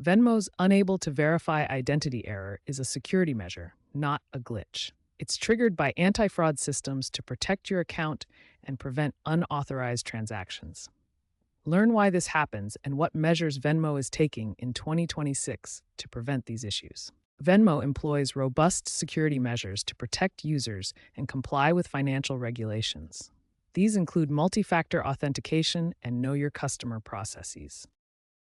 Venmo's unable to verify identity error is a security measure, not a glitch. It's triggered by anti-fraud systems to protect your account and prevent unauthorized transactions. Learn why this happens and what measures Venmo is taking in 2026 to prevent these issues. Venmo employs robust security measures to protect users and comply with financial regulations. These include multi-factor authentication and know your customer processes.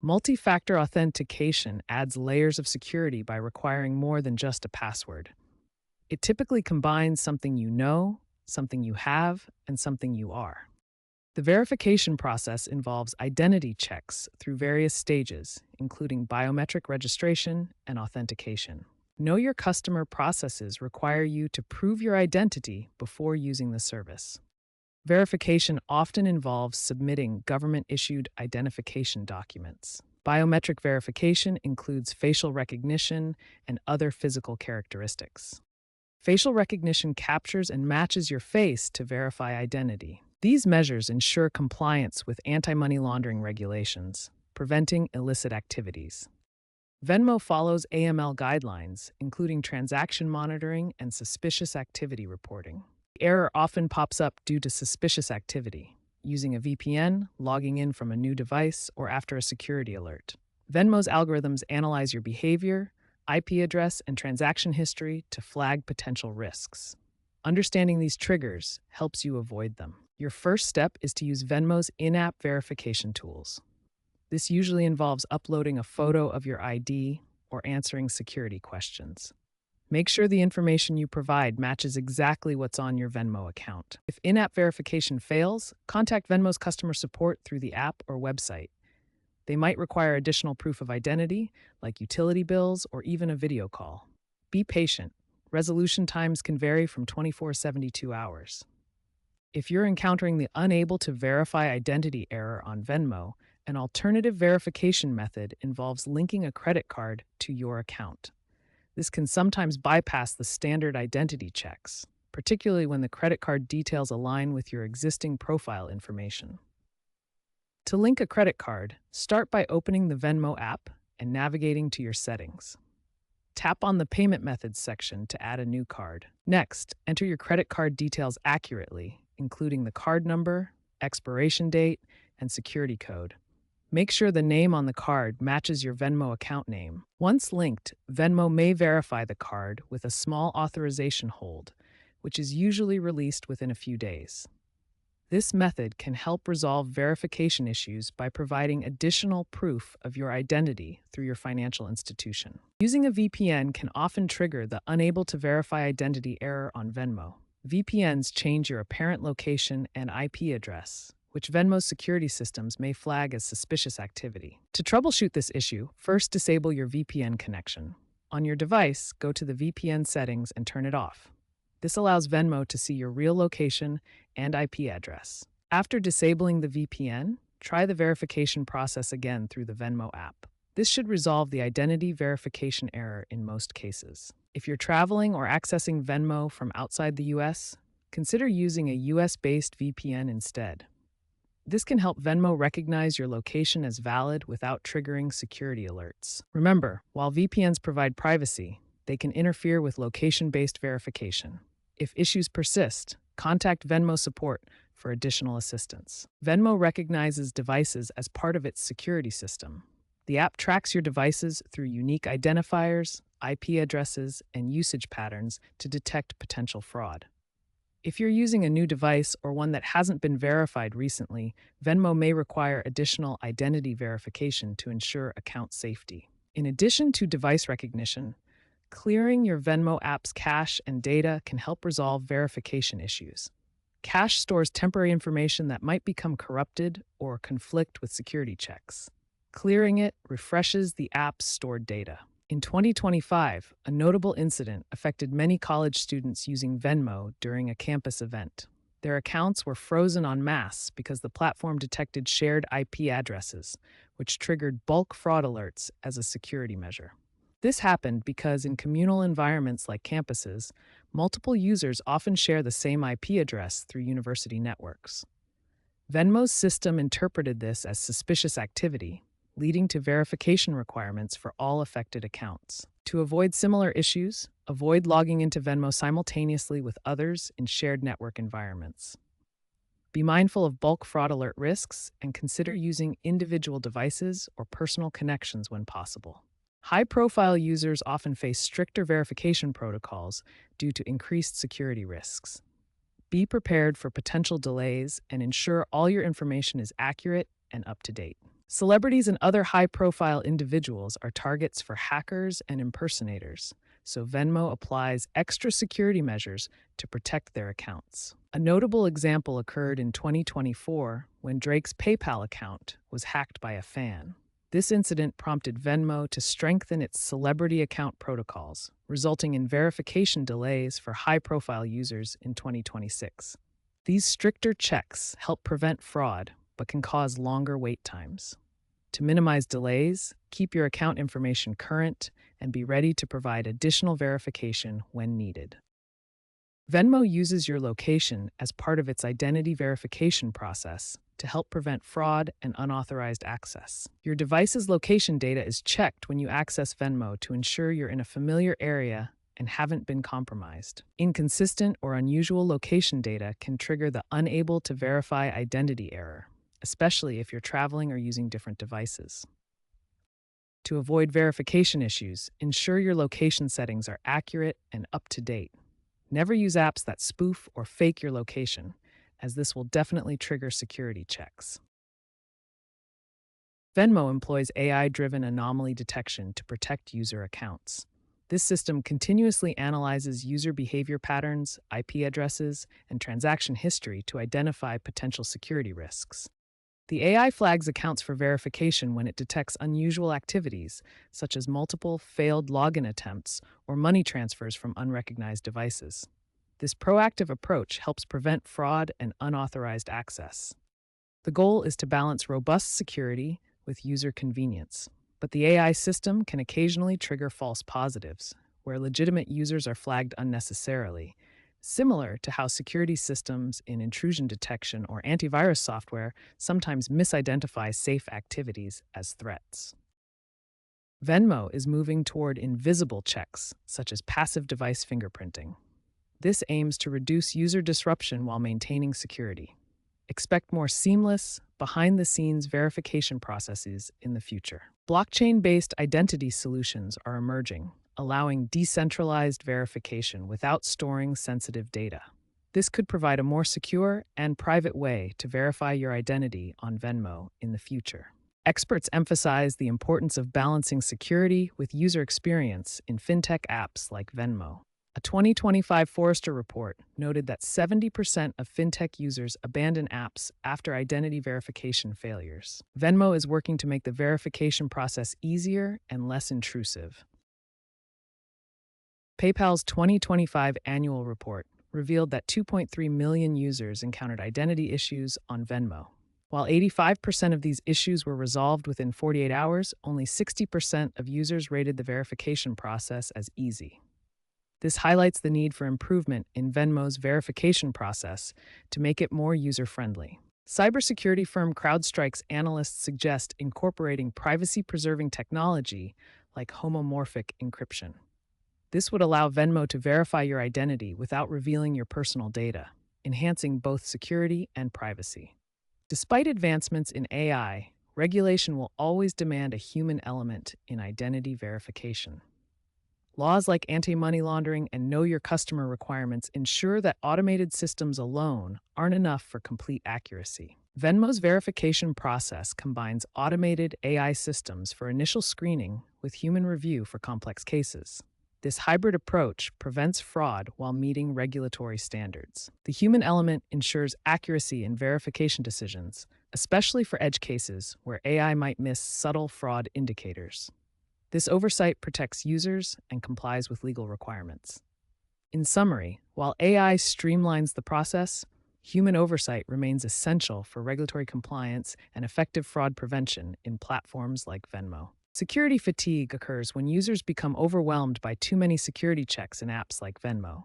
Multi-factor authentication adds layers of security by requiring more than just a password. It typically combines something you know, something you have, and something you are. The verification process involves identity checks through various stages, including biometric registration and authentication. Know your customer processes require you to prove your identity before using the service. Verification often involves submitting government-issued identification documents. Biometric verification includes facial recognition and other physical characteristics. Facial recognition captures and matches your face to verify identity. These measures ensure compliance with anti-money laundering regulations, preventing illicit activities. Venmo follows AML guidelines, including transaction monitoring and suspicious activity reporting. The error often pops up due to suspicious activity, using a VPN, logging in from a new device, or after a security alert. Venmo's algorithms analyze your behavior, IP address, and transaction history to flag potential risks. Understanding these triggers helps you avoid them. Your first step is to use Venmo's in-app verification tools. This usually involves uploading a photo of your ID or answering security questions. Make sure the information you provide matches exactly what's on your Venmo account. If in-app verification fails, contact Venmo's customer support through the app or website. They might require additional proof of identity, like utility bills or even a video call. Be patient. Resolution times can vary from 24 to 72 hours. If you're encountering the unable to verify identity error on Venmo, an alternative verification method involves linking a credit card to your account. This can sometimes bypass the standard identity checks, particularly when the credit card details align with your existing profile information. To link a credit card, start by opening the Venmo app and navigating to your settings. Tap on the Payment Methods section to add a new card. Next, enter your credit card details accurately, including the card number, expiration date, and security code. Make sure the name on the card matches your Venmo account name. Once linked, Venmo may verify the card with a small authorization hold, which is usually released within a few days. This method can help resolve verification issues by providing additional proof of your identity through your financial institution. Using a VPN can often trigger the unable to verify identity error on Venmo. VPNs change your apparent location and IP address, which Venmo's security systems may flag as suspicious activity. To troubleshoot this issue, first disable your VPN connection. On your device, go to the VPN settings and turn it off. This allows Venmo to see your real location and IP address. After disabling the VPN, try the verification process again through the Venmo app. This should resolve the identity verification error in most cases. If you're traveling or accessing Venmo from outside the US, consider using a US-based VPN instead. This can help Venmo recognize your location as valid without triggering security alerts. Remember, while VPNs provide privacy, they can interfere with location-based verification. If issues persist, contact Venmo support for additional assistance. Venmo recognizes devices as part of its security system. The app tracks your devices through unique identifiers, IP addresses, and usage patterns to detect potential fraud. If you're using a new device or one that hasn't been verified recently, Venmo may require additional identity verification to ensure account safety. In addition to device recognition, clearing your Venmo app's cache and data can help resolve verification issues. Cache stores temporary information that might become corrupted or conflict with security checks. Clearing it refreshes the app's stored data. In 2025, a notable incident affected many college students using Venmo during a campus event. Their accounts were frozen en masse because the platform detected shared IP addresses, which triggered bulk fraud alerts as a security measure. This happened because in communal environments like campuses, multiple users often share the same IP address through university networks. Venmo's system interpreted this as suspicious activity, leading to verification requirements for all affected accounts. To avoid similar issues, avoid logging into Venmo simultaneously with others in shared network environments. Be mindful of bulk fraud alert risks and consider using individual devices or personal connections when possible. High profile users often face stricter verification protocols due to increased security risks. Be prepared for potential delays and ensure all your information is accurate and up to date. Celebrities and other high profile individuals are targets for hackers and impersonators, so Venmo applies extra security measures to protect their accounts. A notable example occurred in 2024 when Drake's PayPal account was hacked by a fan. This incident prompted Venmo to strengthen its celebrity account protocols, resulting in verification delays for high-profile users in 2026. These stricter checks help prevent fraud, but can cause longer wait times. To minimize delays, keep your account information current and be ready to provide additional verification when needed. Venmo uses your location as part of its identity verification process to help prevent fraud and unauthorized access. Your device's location data is checked when you access Venmo to ensure you're in a familiar area and haven't been compromised. Inconsistent or unusual location data can trigger the unable to verify identity error, especially if you're traveling or using different devices. To avoid verification issues, ensure your location settings are accurate and up to date. Never use apps that spoof or fake your location, as this will definitely trigger security checks. Venmo employs AI-driven anomaly detection to protect user accounts. This system continuously analyzes user behavior patterns, IP addresses, and transaction history to identify potential security risks. The AI flags accounts for verification when it detects unusual activities, such as multiple failed login attempts or money transfers from unrecognized devices. This proactive approach helps prevent fraud and unauthorized access. The goal is to balance robust security with user convenience, but the AI system can occasionally trigger false positives, where legitimate users are flagged unnecessarily, similar to how security systems in intrusion detection or antivirus software sometimes misidentify safe activities as threats. Venmo is moving toward invisible checks, such as passive device fingerprinting. This aims to reduce user disruption while maintaining security. Expect more seamless, behind-the-scenes verification processes in the future. Blockchain-based identity solutions are emerging, allowing decentralized verification without storing sensitive data. This could provide a more secure and private way to verify your identity on Venmo in the future. Experts emphasize the importance of balancing security with user experience in fintech apps like Venmo. A 2025 Forrester report noted that 70% of fintech users abandon apps after identity verification failures. Venmo is working to make the verification process easier and less intrusive. PayPal's 2025 annual report revealed that 2.3 million users encountered identity issues on Venmo. While 85% of these issues were resolved within 48 hours, only 60% of users rated the verification process as easy. This highlights the need for improvement in Venmo's verification process to make it more user-friendly. Cybersecurity firm CrowdStrike's analysts suggest incorporating privacy-preserving technology like homomorphic encryption. This would allow Venmo to verify your identity without revealing your personal data, enhancing both security and privacy. Despite advancements in AI, regulation will always demand a human element in identity verification. Laws like anti-money laundering and know your customer requirements ensure that automated systems alone aren't enough for complete accuracy. Venmo's verification process combines automated AI systems for initial screening with human review for complex cases. This hybrid approach prevents fraud while meeting regulatory standards. The human element ensures accuracy in verification decisions, especially for edge cases where AI might miss subtle fraud indicators. This oversight protects users and complies with legal requirements. In summary, while AI streamlines the process, human oversight remains essential for regulatory compliance and effective fraud prevention in platforms like Venmo. Security fatigue occurs when users become overwhelmed by too many security checks in apps like Venmo.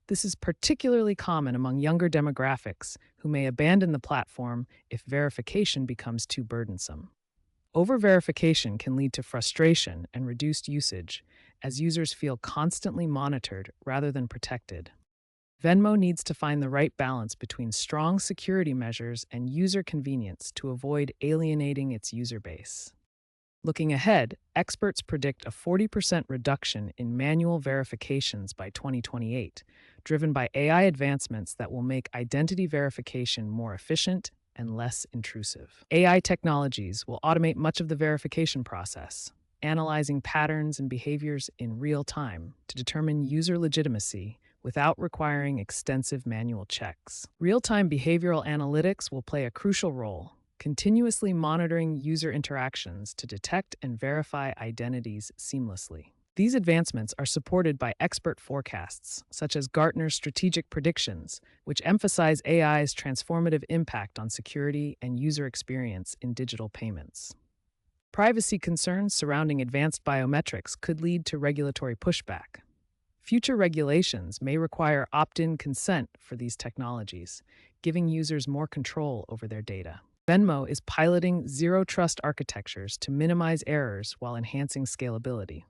This is particularly common among younger demographics who may abandon the platform if verification becomes too burdensome. Over-verification can lead to frustration and reduced usage, as users feel constantly monitored rather than protected. Venmo needs to find the right balance between strong security measures and user convenience to avoid alienating its user base. Looking ahead, experts predict a 40% reduction in manual verifications by 2028, driven by AI advancements that will make identity verification more efficient and less intrusive. AI technologies will automate much of the verification process, analyzing patterns and behaviors in real time to determine user legitimacy without requiring extensive manual checks. Real-time behavioral analytics will play a crucial role, continuously monitoring user interactions to detect and verify identities seamlessly. These advancements are supported by expert forecasts, such as Gartner's strategic predictions, which emphasize AI's transformative impact on security and user experience in digital payments. Privacy concerns surrounding advanced biometrics could lead to regulatory pushback. Future regulations may require opt-in consent for these technologies, giving users more control over their data. Venmo is piloting zero-trust architectures to minimize errors while enhancing scalability.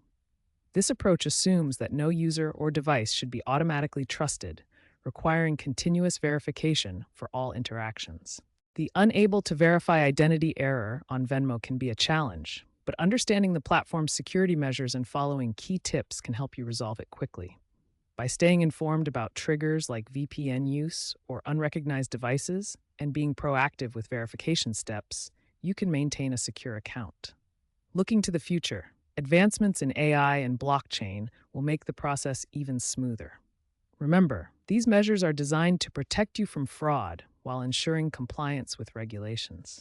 This approach assumes that no user or device should be automatically trusted, requiring continuous verification for all interactions. The unable to verify identity error on Venmo can be a challenge, but understanding the platform's security measures and following key tips can help you resolve it quickly. By staying informed about triggers like VPN use or unrecognized devices and being proactive with verification steps, you can maintain a secure account. Looking to the future, advancements in AI and blockchain will make the process even smoother. Remember, these measures are designed to protect you from fraud while ensuring compliance with regulations.